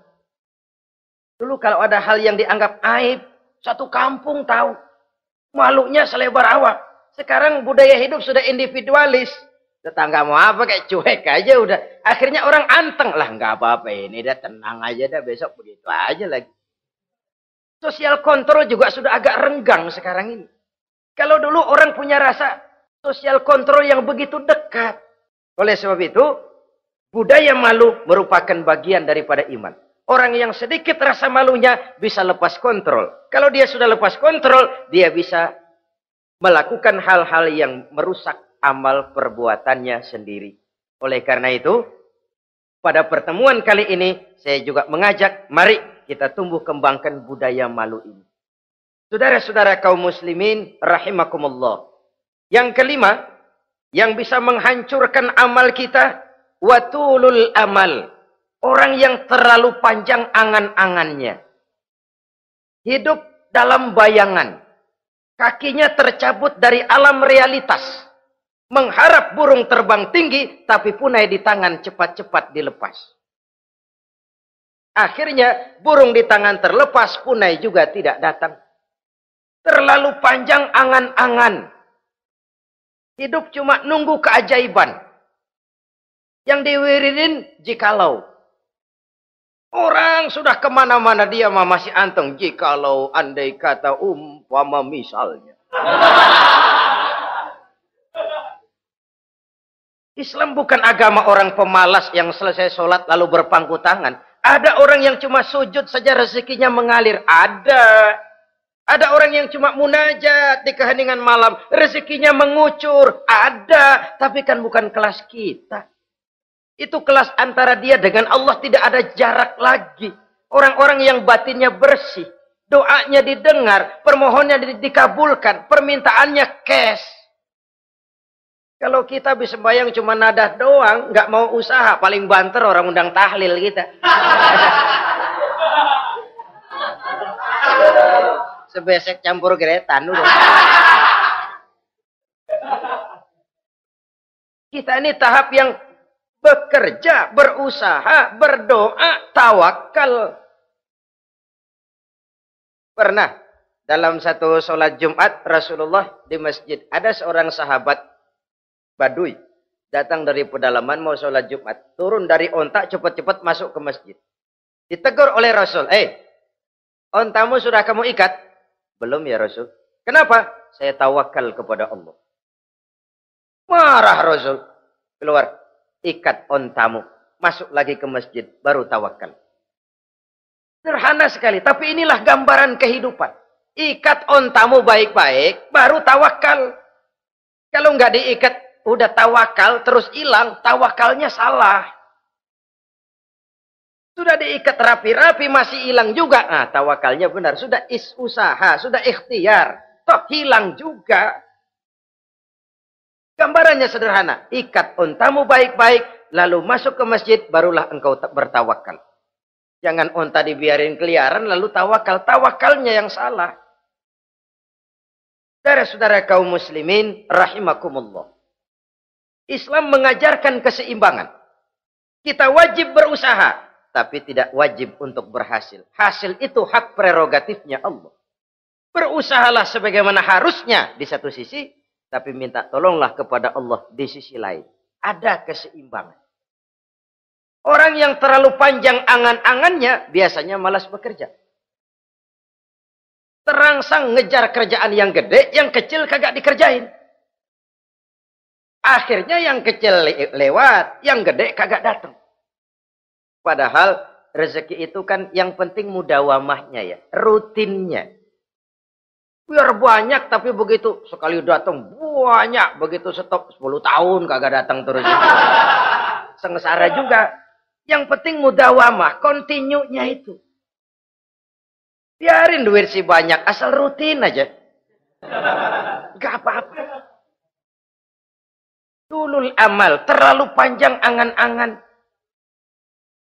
Dulu kalau ada hal yang dianggap aib, satu kampung tahu. Malunya selebar awak. Sekarang budaya hidup sudah individualis. Tetangga mau apa kayak cuek aja udah. Akhirnya orang anteng. Lah nggak apa-apa ini dah, tenang aja dah, besok begitu aja lagi. Sosial kontrol juga sudah agak renggang sekarang ini. Kalau dulu orang punya rasa sosial kontrol yang begitu dekat. Oleh sebab itu, budaya malu merupakan bagian daripada iman. Orang yang sedikit rasa malunya bisa lepas kontrol. Kalau dia sudah lepas kontrol, dia bisa melakukan hal-hal yang merusak amal perbuatannya sendiri. Oleh karena itu, pada pertemuan kali ini, saya juga mengajak, mari kita tumbuh kembangkan budaya malu ini. Saudara-saudara kaum muslimin, rahimakumullah. Yang kelima, yang bisa menghancurkan amal kita, watulul amal. Orang yang terlalu panjang angan-angannya. Hidup dalam bayangan. Kakinya tercabut dari alam realitas. Mengharap burung terbang tinggi, tapi punai di tangan cepat-cepat dilepas. Akhirnya burung di tangan terlepas, punai juga tidak datang. Terlalu panjang angan-angan. Hidup cuma nunggu keajaiban. Yang diwiridin jikalau. Orang sudah kemana-mana dia masih anteng. Jikalau andai kata umpama misalnya. Islam bukan agama orang pemalas yang selesai sholat lalu berpangku tangan. Ada orang yang cuma sujud saja rezekinya mengalir. Ada. Ada orang yang cuma munajat di keheningan malam. Rezekinya mengucur. Ada. Tapi kan bukan kelas kita. Itu kelas antara dia dengan Allah, tidak ada jarak lagi. Orang-orang yang batinnya bersih. doanya didengar, permohonannya dikabulkan, permintaannya cash. Kalau kita bisa bayang cuma nada doang, nggak mau usaha, paling banter orang undang tahlil kita. Sebesek campur geretan udah. Kita ini tahap yang bekerja, berusaha, berdoa, tawakal. Pernah dalam satu sholat Jumat Rasulullah di masjid, ada seorang sahabat Badui datang dari pedalaman mau sholat Jumat, turun dari onta cepat-cepat masuk ke masjid. Ditegur oleh Rasul, ontamu sudah kamu ikat? Belum ya Rasul. Kenapa? Saya tawakal kepada Allah. Marah Rasul. Keluar. Ikat ontamu. Masuk lagi ke masjid. Baru tawakal. Sederhana sekali. Tapi inilah gambaran kehidupan. Ikat ontamu baik-baik. Baru tawakal. Kalau nggak diikat. Udah tawakal. Terus hilang. Tawakalnya salah. Sudah diikat rapi-rapi. Masih hilang juga. Nah tawakalnya benar. Sudah usaha. Sudah ikhtiar. Toh hilang juga. Gambarannya sederhana. Ikat ontamu baik-baik. Lalu masuk ke masjid. Barulah engkau bertawakal. Jangan onta dibiarin keliaran. Lalu tawakal. Tawakalnya yang salah. Saudara-saudara kaum muslimin. Rahimakumullah. Islam mengajarkan keseimbangan. Kita wajib berusaha. Tapi tidak wajib untuk berhasil. Hasil itu hak prerogatifnya Allah. Berusahalah sebagaimana harusnya di satu sisi. Tapi minta tolonglah kepada Allah di sisi lain. Ada keseimbangan. Orang yang terlalu panjang angan-angannya biasanya malas bekerja. Terangsang ngejar kerjaan yang gede, yang kecil kagak dikerjain. Akhirnya yang kecil lewat, yang gede kagak datang. Padahal rezeki itu kan yang penting mudawamahnya ya, rutinnya. Biar banyak tapi begitu sekali datang banyak, begitu stop 10 tahun kagak datang terus. Sengsara juga. Yang penting mudawamah, continue-nya itu. Biarin duit sih banyak, asal rutin aja. Gak apa-apa. Tulul amal, terlalu panjang angan-angan.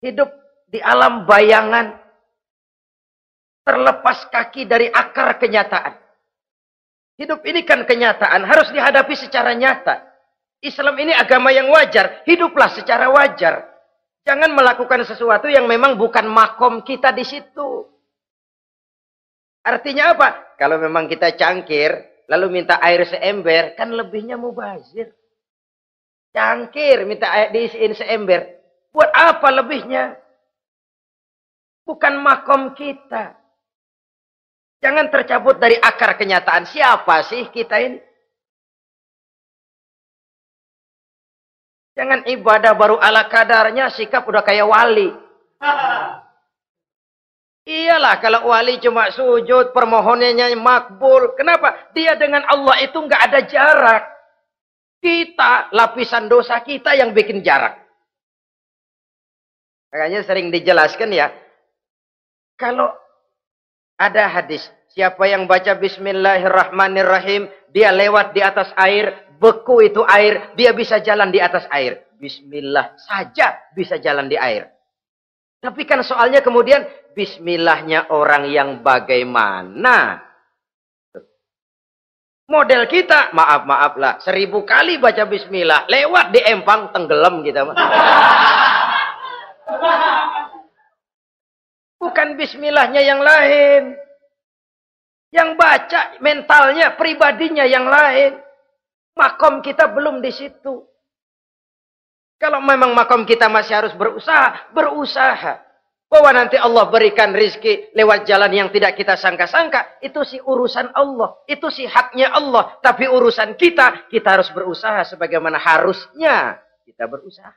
Hidup di alam bayangan. Terlepas kaki dari akar kenyataan. Hidup ini kan kenyataan, harus dihadapi secara nyata. Islam ini agama yang wajar, hiduplah secara wajar. Jangan melakukan sesuatu yang memang bukan makom kita di situ. Artinya apa? Kalau memang kita cangkir, lalu minta air seember, kan lebihnya mubazir. Cangkir, minta air diisiin seember. Buat apa lebihnya? Bukan makom kita. Jangan tercabut dari akar kenyataan. Siapa sih kita ini? Jangan ibadah baru ala kadarnya, sikap udah kayak wali. Iyalah kalau wali cuma sujud, permohonannya makbul. Kenapa? Dia dengan Allah itu nggak ada jarak. Kita, lapisan dosa kita yang bikin jarak. Makanya sering dijelaskan ya. Kalau ada hadis, siapa yang baca Bismillahirrahmanirrahim, dia lewat di atas air, beku itu air, dia bisa jalan di atas air. Bismillah saja bisa jalan di air. Tapi kan soalnya kemudian, Bismillahnya orang yang bagaimana? Model kita, maaf lah, 1000 kali baca Bismillah, lewat di empang, tenggelam kita. Bukan Bismillahnya yang lain. Yang baca mentalnya, pribadinya yang lain. Makom kita belum di situ. Kalau memang makom kita masih harus berusaha, berusaha. Bahwa nanti Allah berikan rizki lewat jalan yang tidak kita sangka-sangka. Itu sih urusan Allah. Itu sih haknya Allah. Tapi urusan kita harus berusaha sebagaimana harusnya kita berusaha.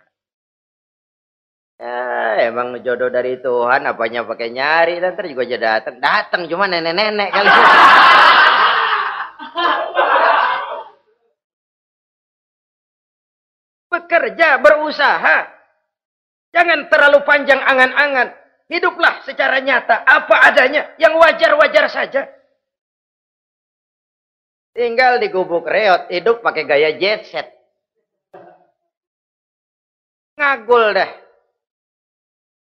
Ya, emang jodoh dari Tuhan, apanya pakai nyari, nanti juga aja datang cuma nenek-nenek kali. Bekerja, berusaha, jangan terlalu panjang angan-angan. Hiduplah secara nyata, apa adanya, yang wajar-wajar saja. Tinggal di gubuk reot, hidup pakai gaya jet set. Ngagul dah.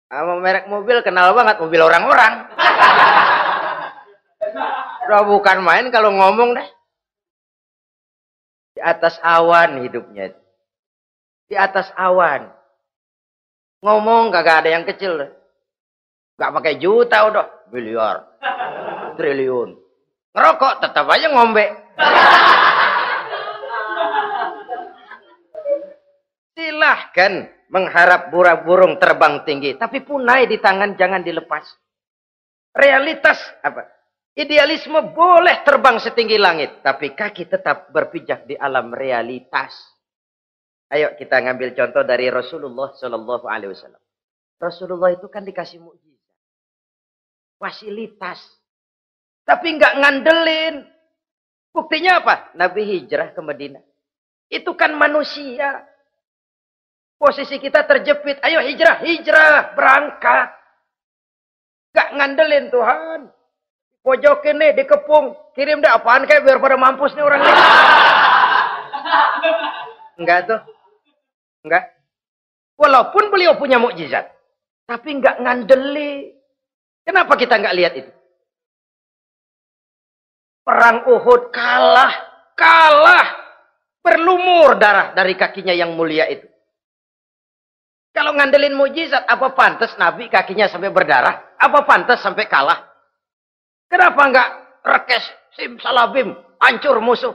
Sama merek mobil kenal banget, mobil orang-orang. Udah bukan main kalau ngomong dah. Di atas awan hidupnya. Di atas awan. Ngomong kagak ada yang kecil dah. Gak pakai juta udah, miliar, triliun. Ngerokok tetap aja ngombe. Silahkan mengharap burung terbang tinggi, tapi punai di tangan jangan dilepas. Realitas apa? Idealisme boleh terbang setinggi langit, tapi kaki tetap berpijak di alam realitas. Ayo kita ngambil contoh dari Rasulullah Shallallahu Alaihi Wasallam. Rasulullah itu kan dikasih mukjizat, fasilitas, tapi nggak ngandelin. Buktinya apa? Nabi hijrah ke Madinah. Itu kan manusia. Posisi kita terjepit. Ayo hijrah, hijrah, berangkat. Gak ngandelin Tuhan. Pojokin nih, dikepung. Kirim deh apaan kayak biar pada mampus nih orang ini. Enggak tuh. Enggak. Walaupun beliau punya mukjizat. Tapi enggak ngandelin. Kenapa kita enggak lihat itu? Perang Uhud kalah. Kalah. Berlumur darah dari kakinya yang mulia itu. Kalau ngandelin mujizat, apa pantas Nabi kakinya sampai berdarah? Apa pantas sampai kalah? Kenapa enggak rekes, simsalabim, hancur musuh?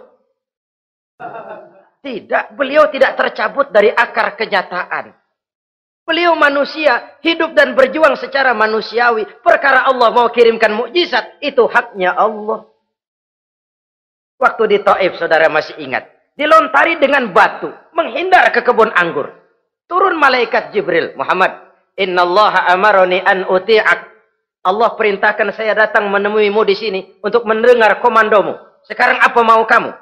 Tidak, beliau tidak tercabut dari akar kenyataan. Beliau manusia, hidup dan berjuang secara manusiawi. Perkara Allah mau kirimkan mukjizat, itu haknya Allah. Waktu di Taif, saudara masih ingat. Dilontari dengan batu, menghindar ke kebun anggur. Turun malaikat Jibril, Muhammad, innallaha amaroni an uti'ak. Allah perintahkan saya datang menemuimu di sini untuk mendengar komandomu. Sekarang apa mau kamu?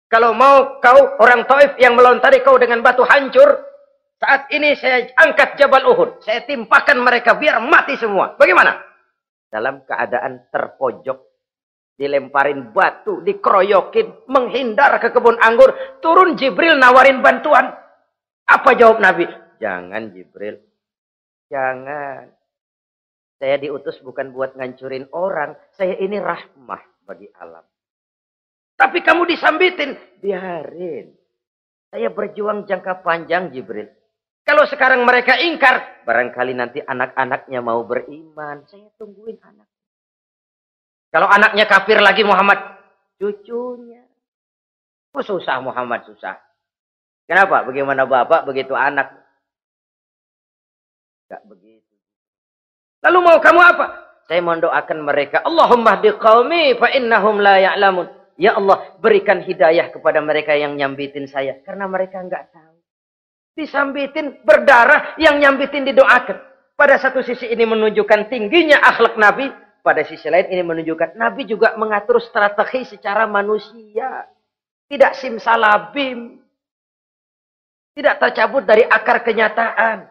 Kalau mau kau orang Taif yang melontari kau dengan batu hancur, saat ini saya angkat Jabal Uhud. Saya timpakan mereka biar mati semua. Bagaimana? Dalam keadaan terpojok, dilemparin batu, dikeroyokin, menghindar ke kebun anggur. Turun Jibril nawarin bantuan. Apa jawab Nabi? Jangan Jibril. Jangan. Saya diutus bukan buat ngancurin orang. Saya ini rahmah bagi alam. Tapi kamu disambitin. Biarin. Saya berjuang jangka panjang Jibril. Kalau sekarang mereka ingkar. Barangkali nanti anak-anaknya mau beriman. Saya tungguin anak. Kalau anaknya kafir lagi Muhammad. Cucunya. Oh, susah Muhammad, susah. Kenapa? Bagaimana bapak, begitu anak. Enggak begitu. Lalu mau kamu apa? Saya mendoakan mereka. Allahumma hdi qaumi fa innahum la ya'lamun. Ya Allah, berikan hidayah kepada mereka yang nyambitin saya. Karena mereka enggak tahu. Disambitin, berdarah, yang nyambitin didoakan. Pada satu sisi ini menunjukkan tingginya akhlak Nabi. Pada sisi lain ini menunjukkan Nabi juga mengatur strategi secara manusia. Tidak simsalabim. Tidak tercabut dari akar kenyataan.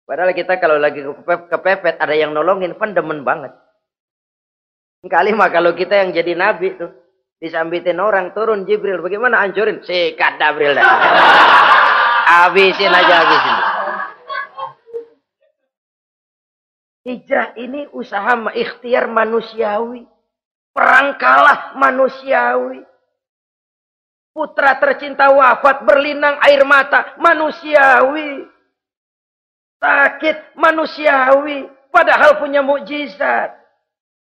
Padahal kita kalau lagi kepepet, ada yang nolongin, kan demen banget. Kali mah kalau kita yang jadi nabi tuh, disambitin orang, turun Jibril, bagaimana hancurin? Sikat Jibril dah. Habisin aja, habisin. Hijrah ini usaha ikhtiar manusiawi. Perang kalah manusiawi. Putra tercinta wafat, berlinang air mata, manusiawi. Sakit, manusiawi. Padahal punya mukjizat.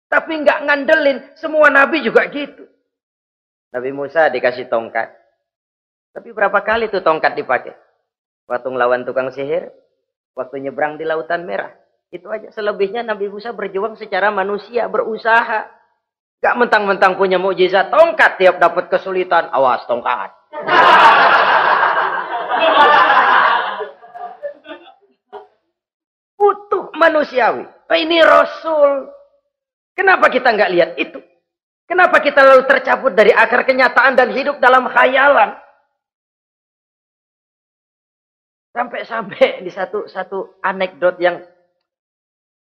Tapi nggak ngandelin. Semua nabi juga gitu. Nabi Musa dikasih tongkat. Tapi berapa kali tuh tongkat dipakai? Waktu ngelawan tukang sihir. Waktu nyebrang di Lautan Merah. Itu aja. Selebihnya Nabi Musa berjuang secara manusia, berusaha. Gak mentang-mentang punya mukjizat tongkat, tiap dapat kesulitan, awas tongkat. Utuh manusiawi. Ini Rasul. Kenapa kita nggak lihat itu? Kenapa kita lalu tercabut dari akar kenyataan dan hidup dalam khayalan? Sampai-sampai di satu anekdot yang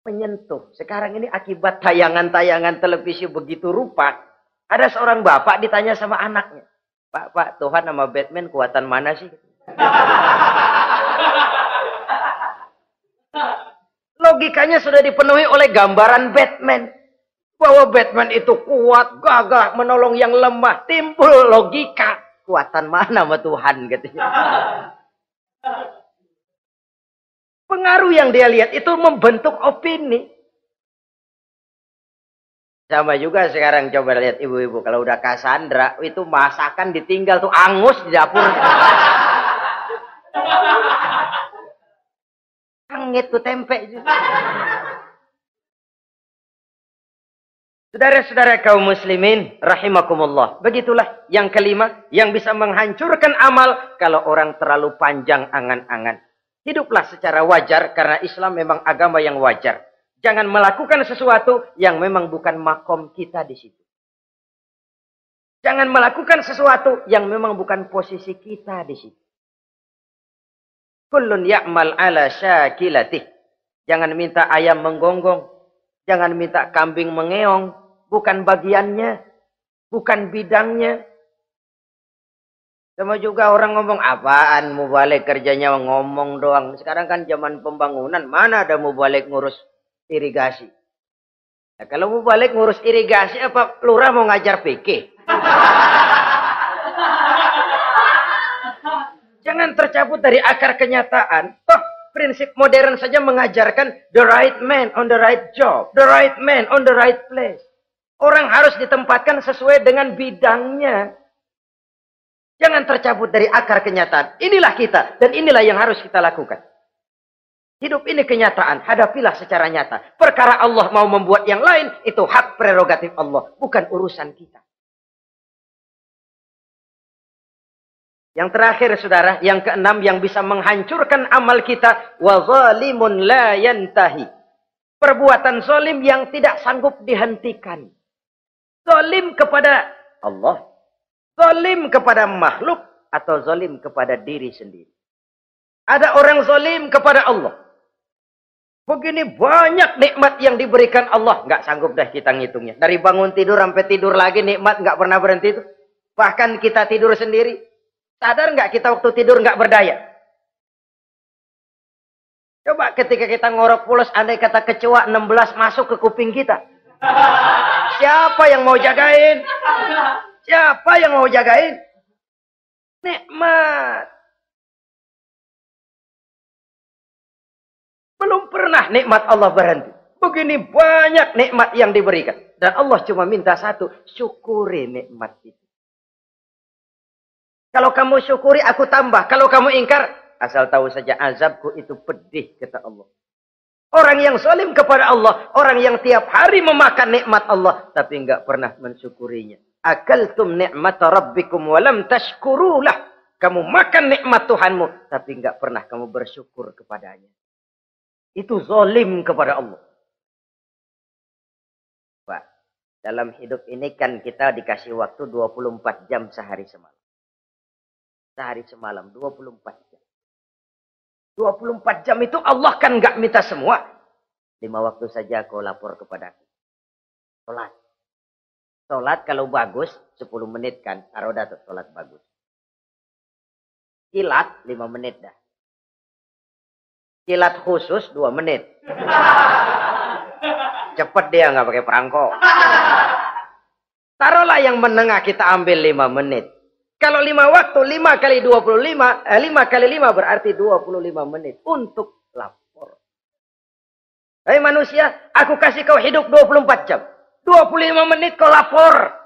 menyentuh. Sekarang ini akibat tayangan-tayangan televisi begitu rupa, ada seorang bapak ditanya sama anaknya, Pak, Tuhan sama Batman kuatan mana sih? Logikanya sudah dipenuhi oleh gambaran Batman. Bahwa Batman itu kuat, gagah, menolong yang lemah. Timbul logika. Kuatan mana sama Tuhan? Katanya. Pengaruh yang dia lihat itu membentuk opini. Sama juga sekarang coba lihat ibu-ibu. Kalau udah Cassandra, itu masakan ditinggal tuh angus di dapur. Angit tuh tempe. Saudara-saudara kaum muslimin, rahimakumullah. Begitulah yang kelima, yang bisa menghancurkan amal kalau orang terlalu panjang angan-angan. Hiduplah secara wajar karena Islam memang agama yang wajar. Jangan melakukan sesuatu yang memang bukan makom kita di situ. Jangan melakukan sesuatu yang memang bukan posisi kita di situ. Kullun ya'mal ala syakilatih. Jangan minta ayam menggonggong. Jangan minta kambing mengeong. Bukan bagiannya. Bukan bidangnya. Sama juga orang ngomong, apaan mubalik kerjanya ngomong doang. Sekarang kan zaman pembangunan. Mana ada mubalik ngurus irigasi. Nah, kalau mubalik ngurus irigasi, apa lurah mau ngajar fikih? Jangan tercabut dari akar kenyataan. Toh prinsip modern saja mengajarkan the right man on the right job. The right man on the right place. Orang harus ditempatkan sesuai dengan bidangnya. Jangan tercabut dari akar kenyataan. Inilah kita dan inilah yang harus kita lakukan. Hidup ini kenyataan. Hadapilah secara nyata. Perkara Allah mau membuat yang lain, itu hak prerogatif Allah. Bukan urusan kita. Yang terakhir saudara, yang keenam yang bisa menghancurkan amal kita, wa zalimun la yantahi. Perbuatan zalim yang tidak sanggup dihentikan. Zalim kepada Allah, zalim kepada makhluk, atau zalim kepada diri sendiri. Ada orang zalim kepada Allah. Begini banyak nikmat yang diberikan Allah, nggak sanggup dah kita ngitungnya. Dari bangun tidur sampai tidur lagi nikmat nggak pernah berhenti itu. Bahkan kita tidur sendiri. Sadar nggak kita waktu tidur nggak berdaya? Coba ketika kita ngorok pulas, andai kata kecoa 16 masuk ke kuping kita. Siapa yang mau jagain? Siapa yang mau jagain? Nikmat. Belum pernah nikmat Allah berhenti. Begini banyak nikmat yang diberikan. Dan Allah cuma minta satu, syukuri nikmat itu. Kalau kamu syukuri, aku tambah. Kalau kamu ingkar, asal tahu saja azabku itu pedih, kata Allah. Orang yang zalim kepada Allah, orang yang tiap hari memakan nikmat Allah, tapi enggak pernah mensyukurinya. Akaltum ni'mata rabbikum walam tashkurulah. Kamu makan nikmat Tuhanmu, tapi enggak pernah kamu bersyukur kepadanya. Itu zalim kepada Allah. Pak, dalam hidup ini kan kita dikasih waktu 24 jam sehari semalam. Sehari semalam, 24 jam. 24 jam itu Allah kan nggak minta semua. 5 waktu saja kau lapor kepadaku. Sholat. Sholat kalau bagus 10 menit kan. Aroda tuh sholat bagus. Kilat 5 menit dah. Kilat khusus 2 menit. Cepet dia nggak pakai perangko. Taruhlah yang menengah kita ambil 5 menit. Kalau 5 waktu, 5 kali 25, 5 kali 5 berarti 25 menit untuk lapor. Hei manusia, aku kasih kau hidup 24 jam. 25 menit kau lapor.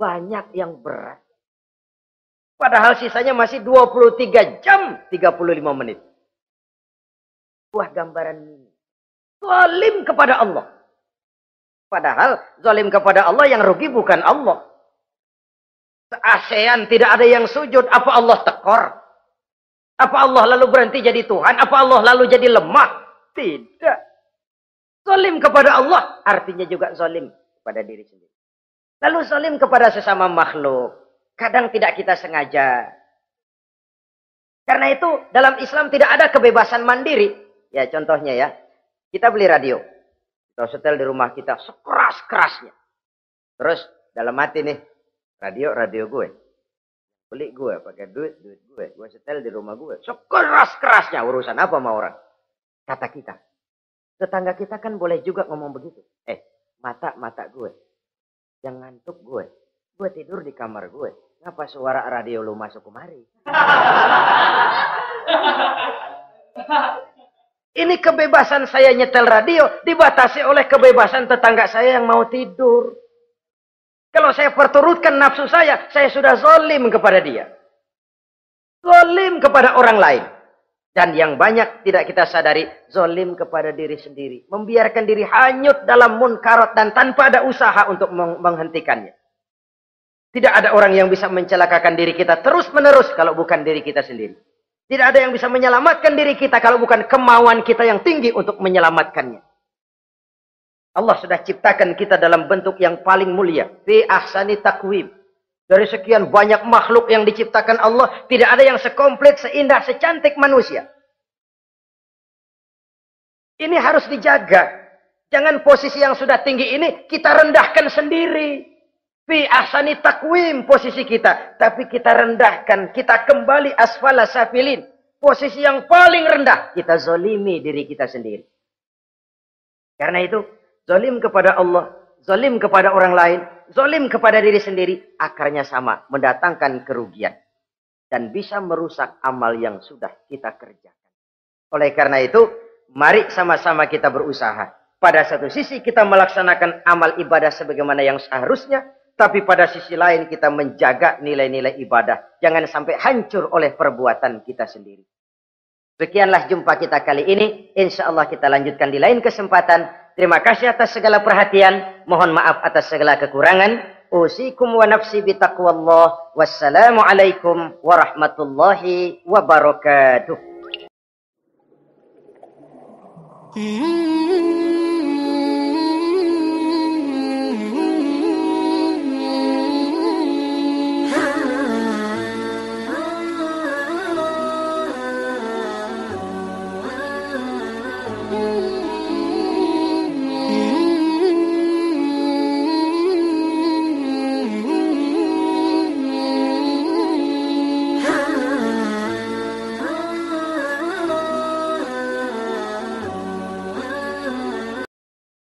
Banyak yang berat. Padahal sisanya masih 23 jam 35 menit. Buah gambaran ini. Zalim kepada Allah. Padahal zalim kepada Allah yang rugi bukan Allah. Se-ASEAN tidak ada yang sujud. Apa Allah tekor? Apa Allah lalu berhenti jadi Tuhan? Apa Allah lalu jadi lemah? Tidak. Zalim kepada Allah artinya juga zalim kepada diri sendiri. Lalu zalim kepada sesama makhluk. Kadang tidak kita sengaja. Karena itu dalam Islam tidak ada kebebasan mandiri. Ya contohnya ya. Kita beli radio. Kita setel di rumah kita sekeras-kerasnya. Terus dalam hati nih, radio gue. Beli gue, pakai duit gue. Gue setel di rumah gue. Sekeras-kerasnya. Urusan apa sama orang? Kata kita. Tetangga kita kan boleh juga ngomong begitu. Mata gue. Yang ngantuk gue. Gue tidur di kamar gue. Ngapa suara radio lu masuk kemari? Ini kebebasan saya nyetel radio dibatasi oleh kebebasan tetangga saya yang mau tidur. Kalau saya perturutkan nafsu saya sudah zalim kepada dia. Zalim kepada orang lain. Dan yang banyak tidak kita sadari, zalim kepada diri sendiri. Membiarkan diri hanyut dalam munkarat dan tanpa ada usaha untuk menghentikannya. Tidak ada orang yang bisa mencelakakan diri kita terus-menerus kalau bukan diri kita sendiri. Tidak ada yang bisa menyelamatkan diri kita kalau bukan kemauan kita yang tinggi untuk menyelamatkannya. Allah sudah ciptakan kita dalam bentuk yang paling mulia. Fi ahsani taqwim. Dari sekian banyak makhluk yang diciptakan Allah, tidak ada yang sekomplit, seindah, secantik manusia. Ini harus dijaga. Jangan posisi yang sudah tinggi ini kita rendahkan sendiri. Fi ahsani taqwim posisi kita. Tapi kita rendahkan. Kita kembali asfala safilin. Posisi yang paling rendah. Kita zalimi diri kita sendiri. Karena itu, zalim kepada Allah, zalim kepada orang lain, zalim kepada diri sendiri, akarnya sama, mendatangkan kerugian. Dan bisa merusak amal yang sudah kita kerjakan. Oleh karena itu, mari sama-sama kita berusaha. Pada satu sisi kita melaksanakan amal ibadah sebagaimana yang seharusnya, tapi pada sisi lain kita menjaga nilai-nilai ibadah. Jangan sampai hancur oleh perbuatan kita sendiri. Sekianlah jumpa kita kali ini. Insya Allah kita lanjutkan di lain kesempatan. Terima kasih atas segala perhatian. Mohon maaf atas segala kekurangan. Usikum wa nafsi bitaqwallah. Wassalamualaikum warahmatullahi wabarakatuh.